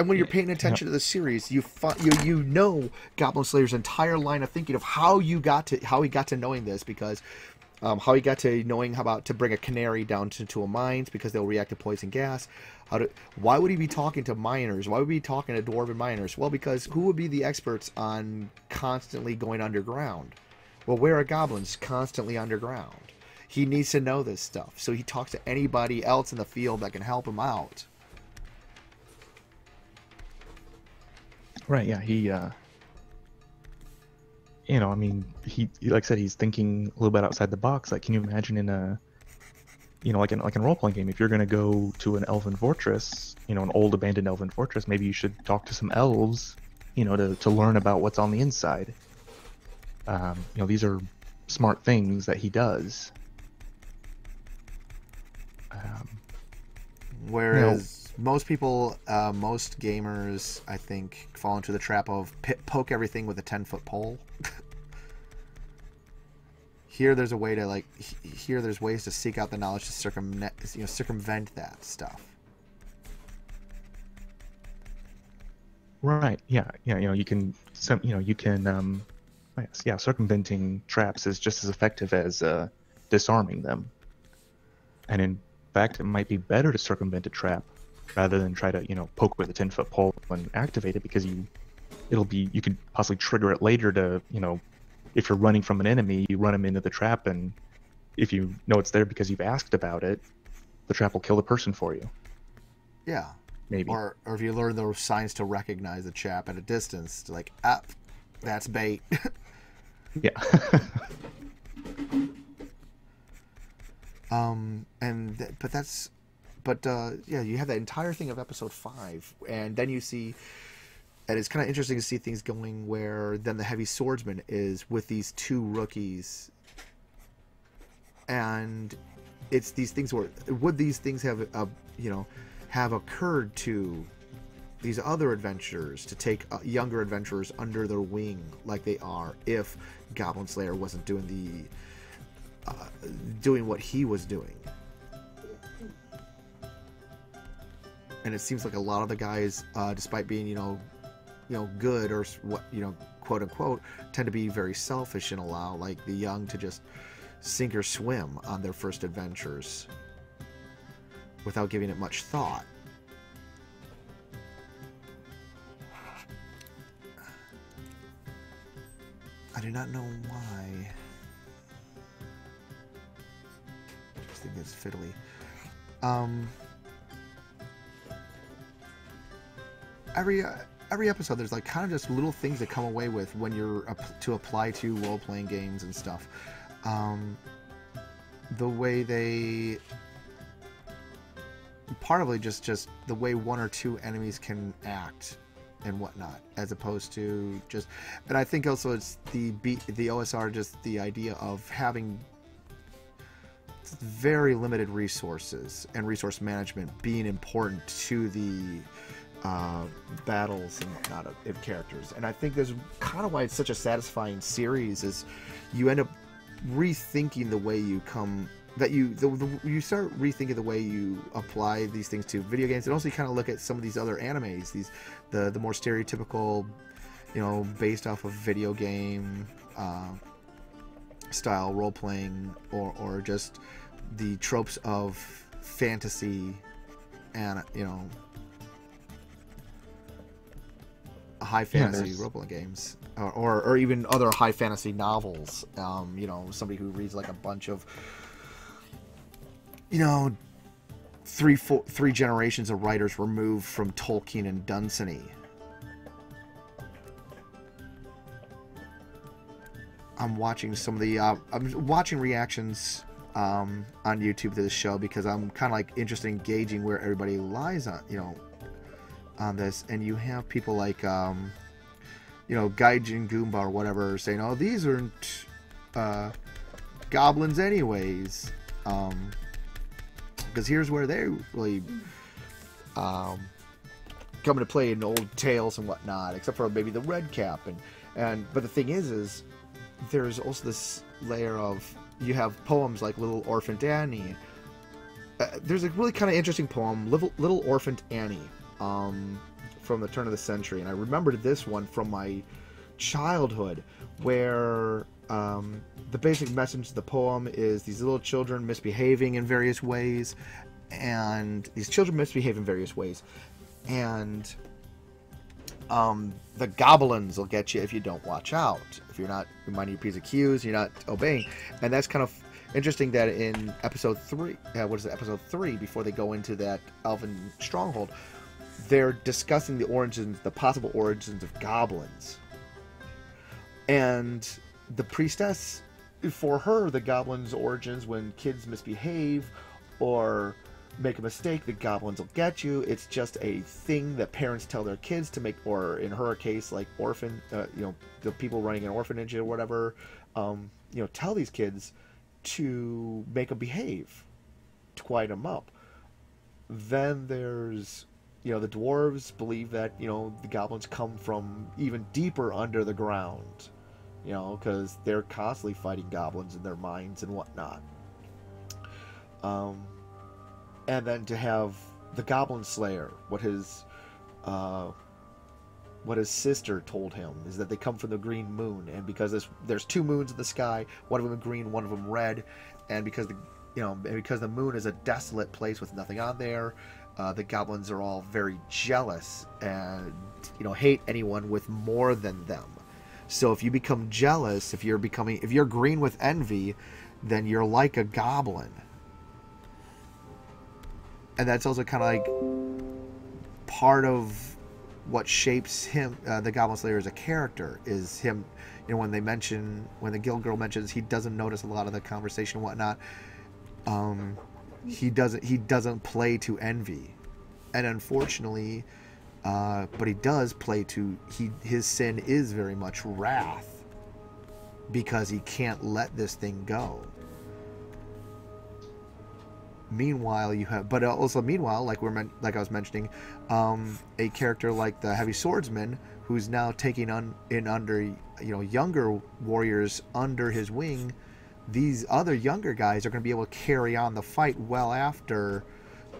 when you're paying attention to the series, you know Goblin Slayer's entire line of thinking of how he got to knowing this, because how he got to knowing how about to bring a canary down to a mines because they'll react to poison gas. Why would he be talking to miners? Why would he be talking to dwarven miners? Well, because who would be the experts on constantly going underground? Well, where are goblins constantly underground? He needs to know this stuff, so he talks to anybody else in the field that can help him out. Right, yeah, he, you know, I mean, he, like I said, he's thinking a little bit outside the box. Like, can you imagine in a, you know, like in a role-playing game, if you're going to go to an elven fortress, you know, an old abandoned elven fortress, maybe you should talk to some elves, you know, to learn about what's on the inside. You know, these are smart things that he does. Whereas most people, most gamers, I think, fall into the trap of poke everything with a 10-foot pole. Here, there's a way to there's ways to seek out the knowledge to circumvent that stuff. Right. Yeah. Yeah. You know, you can. Yeah. Circumventing traps is just as effective as disarming them. And in fact, it might be better to circumvent a trap rather than try to, you know, poke with a 10-foot pole and activate it, because you could possibly trigger it later to, you know, if you're running from an enemy, you run them into the trap, and if you know it's there because you've asked about it, the trap will kill the person for you. Yeah. Maybe. Or if you learn those signs to recognize the trap at a distance, to like, that's bait. Yeah. Yeah, you have that entire thing of episode 5, and then you see, and it's kind of interesting to see things going where then the heavy swordsman is with these two rookies, and it's these things where would these things have have occurred to these other adventurers to take younger adventurers under their wing like they are if Goblin Slayer wasn't doing what he was doing. And it seems like a lot of the guys, despite being, good or what, quote unquote, tend to be very selfish and allow like the young to just sink or swim on their first adventures without giving it much thought. I do not know why. This thing is fiddly. Every episode, there's like kind of just little things that come away with when you're to apply to role-playing games and stuff. The way they, part of it just the way one or two enemies can act and whatnot, as opposed to just, and I think also it's the OSR, just the idea of having very limited resources and resource management being important to the battles and whatnot of characters. And I think there's kind of why it's such a satisfying series is you end up rethinking the way you come, that you start rethinking the way you apply these things to video games, and also you kind of look at some of these other animes, the more stereotypical, based off of video game style role playing, or just the tropes of fantasy and high fantasy role playing games, or even other high fantasy novels. Somebody who reads like a bunch of three generations of writers removed from Tolkien and Dunsany. I'm watching some of the I'm watching reactions on YouTube to this show because I'm kind of like interested in gauging where everybody lies on on this. And you have people like Gaijin Goomba or whatever saying, "Oh, these aren't goblins anyways," because here's where they really come into play in old tales and whatnot, except for maybe the red cap. But the thing is there's also this layer of, you have poems like Little Orphan Annie. There's a really kind of interesting poem, Little Orphan Annie, from the turn of the century, and I remembered this one from my childhood, where the basic message of the poem is these little children misbehaving in various ways, and the goblins will get you if you don't watch out. If you're not minding your P's and Q's, you're not obeying. And that's kind of interesting that in episode 3, episode 3, before they go into that elven stronghold, they're discussing the possible origins of goblins. And the priestess, for her, the goblins' origins, when kids misbehave or make a mistake, the goblins will get you. It's just a thing that parents tell their kids to make, or in her case, like the people running an orphanage or whatever, tell these kids to make them behave, to quiet them up. Then there's, the dwarves believe that, the goblins come from even deeper under the ground, because they're constantly fighting goblins in their minds and whatnot. And then to have the Goblin Slayer, what his sister told him is that they come from the green moon, and because there's 2 moons in the sky, one of them green, one of them red, and because the moon is a desolate place with nothing on there, the goblins are all very jealous and hate anyone with more than them. So if you become jealous, if you're green with envy, then you're like a goblin. And that's also kind of like part of what shapes him, the Goblin Slayer, as a character, is him. When the guild girl mentions he doesn't notice a lot of the conversation and whatnot, he doesn't play to envy, and unfortunately, but he does play to, his sin is very much wrath, because he can't let this thing go. Meanwhile, you have, but also meanwhile, like I was mentioning, a character like the heavy swordsman, who's now taking in under younger warriors under his wing. These other younger guys are going to be able to carry on the fight well after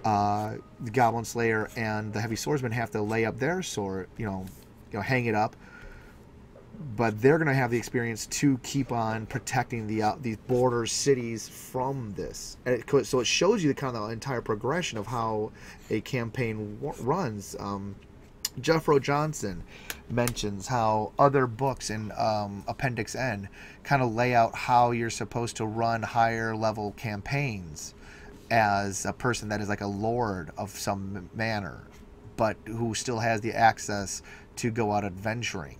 the Goblin Slayer and the heavy swordsman have to lay up their sword, hang it up. But they're going to have the experience to keep on protecting these border cities from this. So it shows you the kind of the entire progression of how a campaign runs. Jeffro Johnson mentions how other books in Appendix N kind of lay out how you're supposed to run higher level campaigns as a person that is like a lord of some manner, but who still has the access to go out adventuring.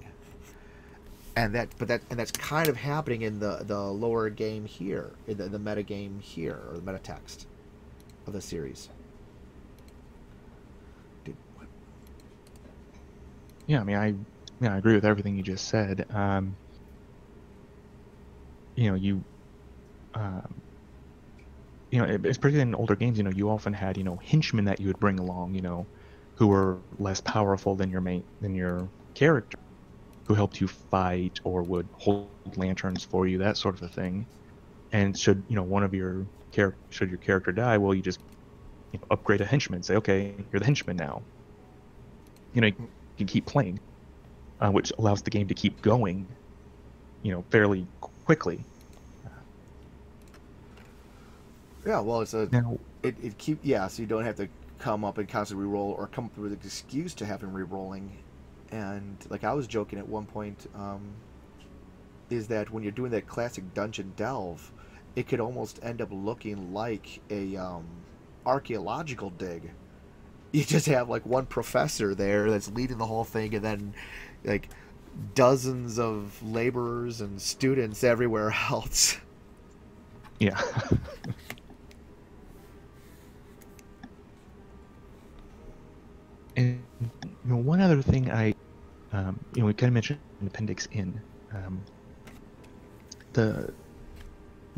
And that's kind of happening in the lower game here, in the meta game here, or the meta text of the series. Yeah, I mean, I agree with everything you just said. It's particularly in older games. You often had henchmen that you would bring along, who were less powerful than your character, who helped you fight or would hold lanterns for you, that sort of a thing. And should your character die, well, you just upgrade a henchman, say, okay, you're the henchman now. You can keep playing, which allows the game to keep going fairly quickly. Yeah, well, so you don't have to come up and constantly reroll or come up with an excuse to having rerolling. And like I was joking at one point, is that when you're doing that classic dungeon delve, it could almost end up looking like a archaeological dig. You just have like one professor there that's leading the whole thing, and then like dozens of laborers and students everywhere else. Yeah. And one other thing we kind of mentioned in Appendix N, the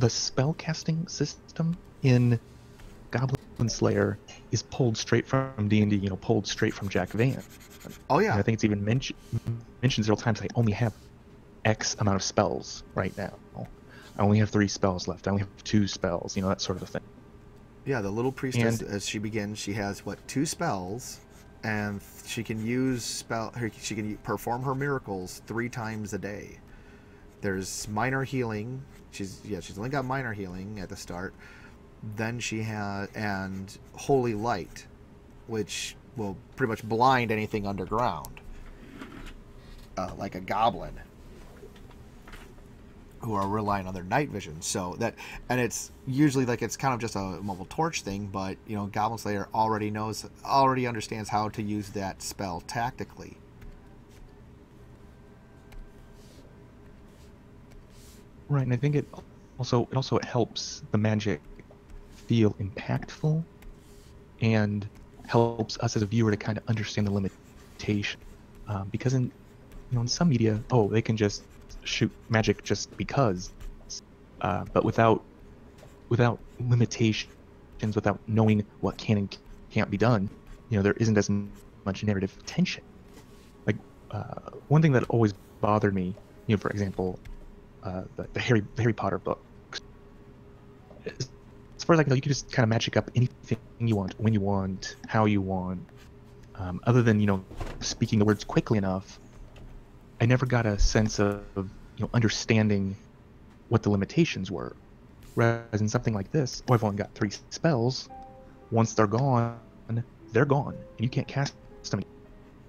spell casting system in Goblin Slayer is pulled straight from D&D, pulled straight from Jack Van. Oh yeah. And I think it's even mentioned several times. I only have X amount of spells right now. I only have 3 spells left. I only have 2 spells. That sort of a thing. Yeah, the little priestess, as she begins, she has 2 spells. And she can she can perform her miracles 3 times a day. There's minor healing. She's only got minor healing at the start. Then she has and holy light, which will pretty much blind anything underground, like a goblin, who are relying on their night vision. So and it's usually it's kind of just a mobile torch thing, but Goblin Slayer already understands how to use that spell tactically. Right, and I think it also helps the magic feel impactful, and helps us as a viewer to kind of understand the limitation, because in some media, they can just shoot magic just because, but without limitations, without knowing what can and can't be done, there isn't as much narrative tension. Like one thing that always bothered me, for example, the Harry Potter books. As far as I can tell, you can just kind of magic up anything you want, when you want, how you want. Other than speaking the words quickly enough, I never got a sense of understanding what the limitations were. Whereas in something like this, I've only got 3 spells. Once they're gone, and you can't cast them.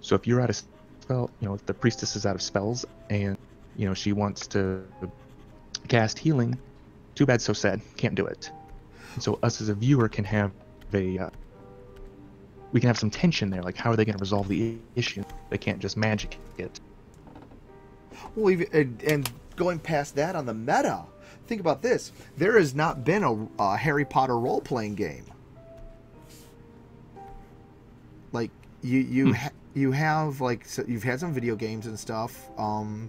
So if you're out of spell, if the priestess is out of spells, and she wants to cast healing, too bad, so sad, can't do it. And so us as a viewer can have we can have some tension there. Like, how are they going to resolve the issue? They can't just magic it. Well, and going past that on the meta, think about this. There has not been a Harry Potter role-playing game. Like, you have, so you've had some video games and stuff, and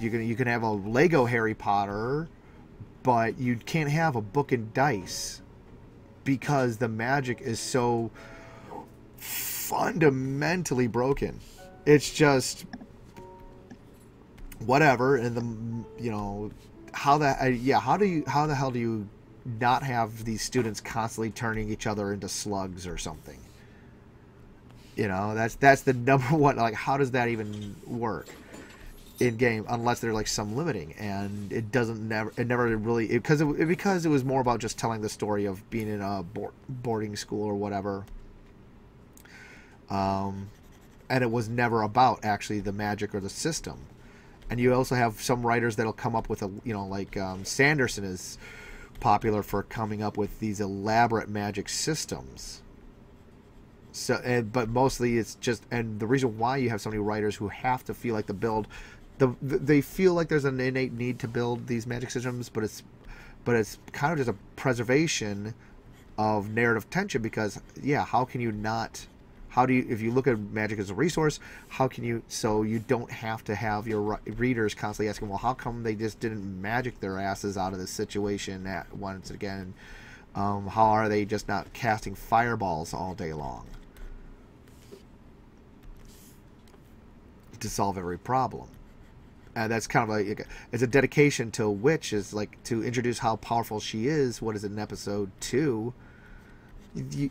you can have a Lego Harry Potter, but you can't have a book and dice because the magic is so fundamentally broken. It's just whatever, and how the hell do you not have these students constantly turning each other into slugs or something? That's the number one. Like, how does that even work in game unless there's like some limiting? And it never really, because it was more about just telling the story of being in a boarding school or whatever. And it was never about actually the magic or the system. And you also have some writers that'll come up with Sanderson is popular for coming up with these elaborate magic systems. So, but mostly it's just, and the reason why you have so many writers who have to feel like they feel like there's an innate need to build these magic systems, but it's kind of just a preservation of narrative tension, because how can you not? How do you, if you look at magic as a resource, how can you, so you don't have to have your readers constantly asking, well, how come they just didn't magic their asses out of this situation once again? How are they just not casting fireballs all day long to solve every problem? And that's kind of like, it's a dedication to a witch, is like to introduce how powerful she is. What is it in episode 2?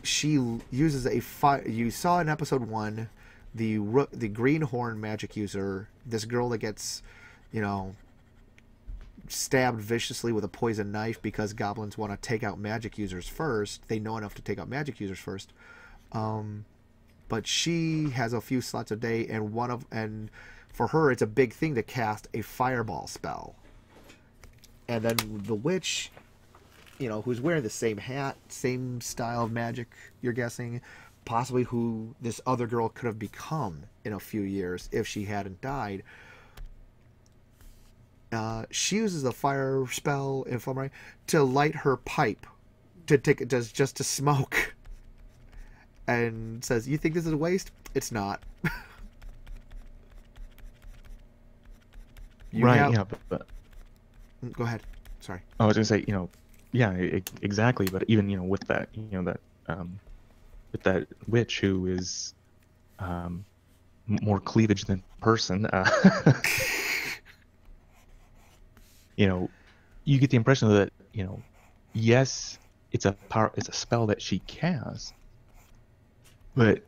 She uses a fire. You saw in episode 1 the greenhorn magic user, this girl that gets, stabbed viciously with a poison knife because goblins want to take out magic users first. They know enough to take out magic users first. But she has a few slots a day, and for her it's a big thing to cast a fireball spell. And then the witch, who's wearing the same hat, same style of magic, you're guessing, possibly who this other girl could have become in a few years if she hadn't died. She uses a fire spell in Flummery to light her pipe, just to smoke, and says, "You think this is a waste? It's not." But go ahead. Sorry. I was gonna say, yeah, exactly. But even with that, with that witch who is more cleavage than person, you get the impression that yes, it's a spell that she casts, but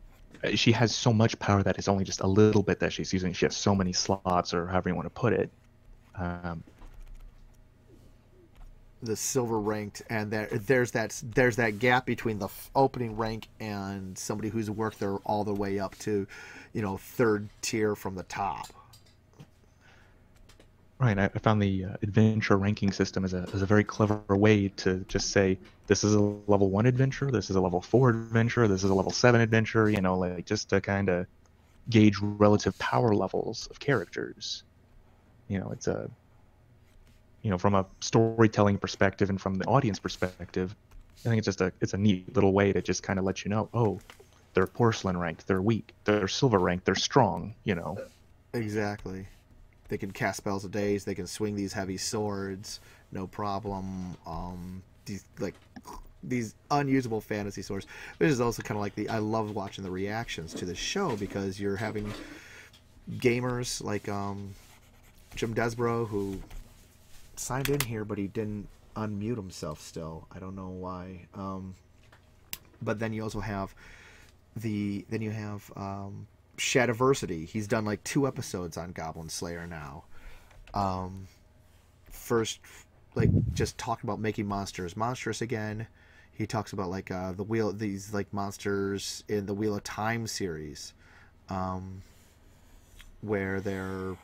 she has so much power that it's only just a little bit that she's using. She has so many slots, or however you want to put it. The silver ranked, and there's that gap between the opening rank and somebody who's worked their all the way up to, third tier from the top. Right. I found the adventure ranking system as a very clever way to just say, this is a level 1 adventure, this is a level 4 adventure, this is a level 7 adventure, just to kind of gauge relative power levels of characters. It's a, from a storytelling perspective and from the audience perspective, I think it's a neat little way to just kind of let you know, oh, they're porcelain ranked, they're weak, they're silver ranked, they're strong, Exactly. They can cast spells a day, they can swing these heavy swords, no problem. These unusable fantasy swords. This is also kind of like I love watching the reactions to the show, because you're having gamers like Jim Desborough, who signed in here, but he didn't unmute himself still. I don't know why. But then you also have Shadiversity. He's done like 2 episodes on Goblin Slayer now. First, just talking about making monsters monstrous again. He talks about these monsters in the Wheel of Time series, where they're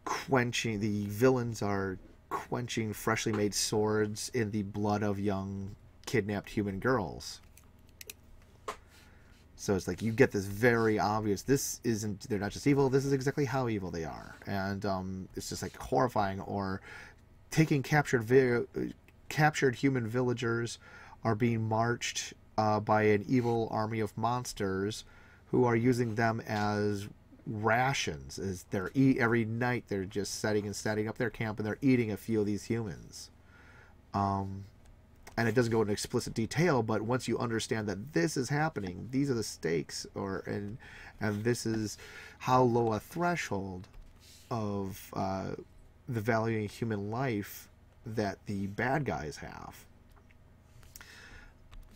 quenching, the villains are quenching freshly made swords in the blood of young kidnapped human girls. So it's you get this very obvious, they're not just evil, this is exactly how evil they are. And it's just horrifying. Or taking captured human villagers are being marched by an evil army of monsters who are using them as rations. Is they're every night they're just setting up their camp and they're eating a few of these humans. And it doesn't go into explicit detail, but once you understand that this is happening, these are the stakes, and this is how low a threshold of the valuing human life that the bad guys have,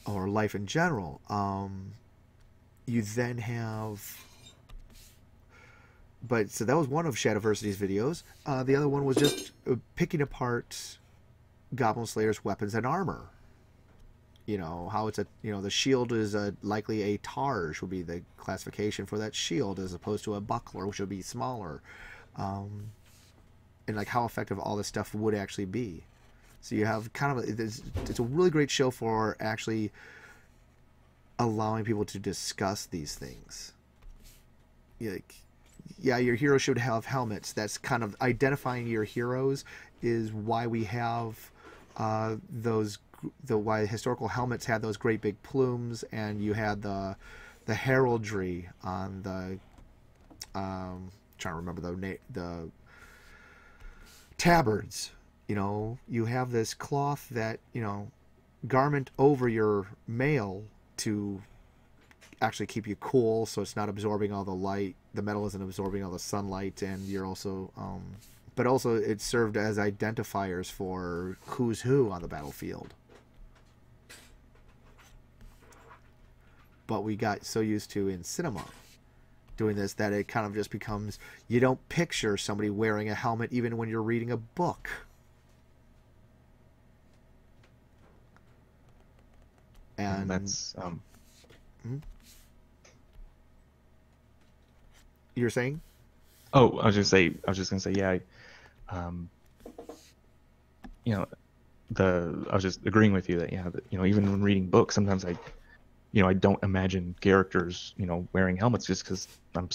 or life in general. You then have, but so that was one of Shadowversity's videos. The other one was just picking apart Goblin Slayer's weapons and armor. You know, how it's the shield is likely a targe would be the classification for that shield, as opposed to a buckler, which would be smaller. And like how effective all this stuff would actually be. So you have kind of it's a really great show for actually allowing people to discuss these things. Yeah, your hero should have helmets. That's kind of identifying your heroes is why we have why historical helmets had those great big plumes, and you had the heraldry on the trying to remember the tabards. You know, you have this cloth that, garment over your mail to actually keep you cool, so it's not absorbing all the light. The metal isn't absorbing all the sunlight, and you're also but also it served as identifiers for who's who on the battlefield. But we got so used to in cinema doing this that it kind of just becomes, you don't picture somebody wearing a helmet even when you're reading a book. And that's You're saying? Oh, I was just gonna say, yeah. I was just agreeing with you that, yeah, even when reading books, sometimes I don't imagine characters, wearing helmets, just because I was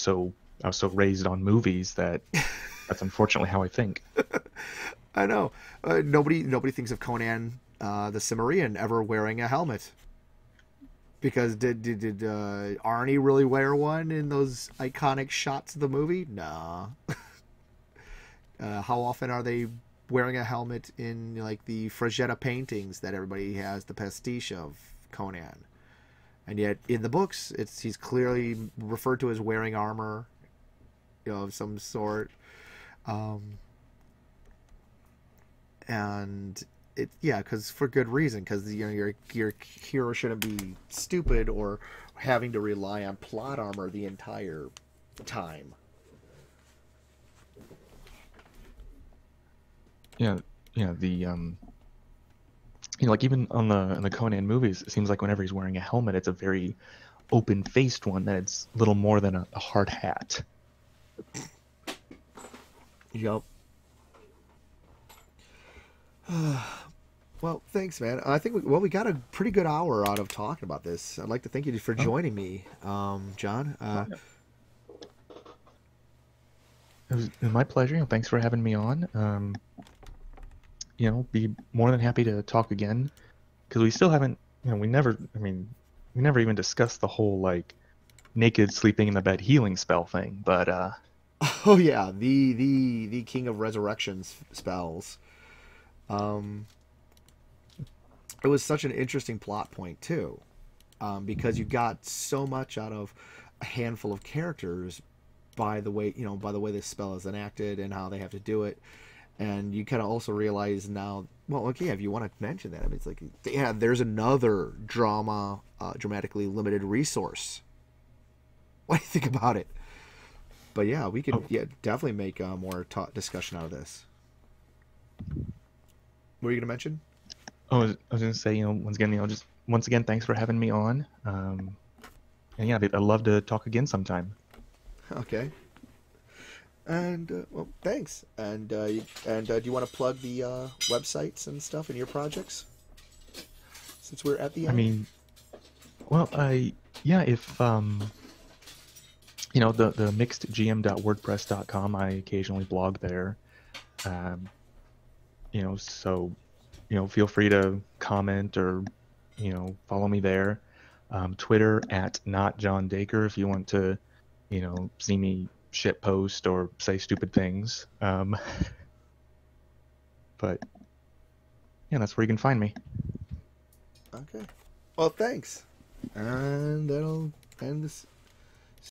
so raised on movies that that's unfortunately how I think. I know. Nobody thinks of Conan the Cimmerian ever wearing a helmet. Because did Arnie really wear one in those iconic shots of the movie? Nah. How often are they wearing a helmet in like the Frazetta paintings that everybody has the pastiche of Conan? And yet in the books, he's clearly referred to as wearing armor, of some sort. And because for good reason, because your hero shouldn't be stupid or having to rely on plot armor the entire time. Like even on the Conan movies, it seems like whenever he's wearing a helmet, it's a very open-faced one, that it's little more than a hard hat. Yup. Well, thanks, man. I think we got a pretty good hour out of talking about this. I'd like to thank you for joining me, John. It was my pleasure. Thanks for having me on. Be more than happy to talk again, because we still haven't. We never even discussed the whole like naked sleeping in the bed healing spell thing. But oh yeah, the King of Resurrections spells. It was such an interesting plot point too, because you got so much out of a handful of characters by the way this spell is enacted and how they have to do it, and you kind of also realize now. Well, okay, if you want to mention that, I mean, it's like, yeah, there's another dramatically limited resource. What do you think about it? But yeah, we could definitely make more discussion out of this. What were you gonna mention? Oh, I was gonna say, once again, thanks for having me on. And yeah, I'd love to talk again sometime. Okay. And well, thanks. And do you want to plug the websites and stuff in your projects? Since we're at the end. I mean, well, if the mixedgm.wordpress.com, I occasionally blog there. So feel free to comment or follow me there. Twitter @NotJohnDaker if you want to see me shit post or say stupid things. But yeah, that's where you can find me. Okay. Well, thanks. And that'll end this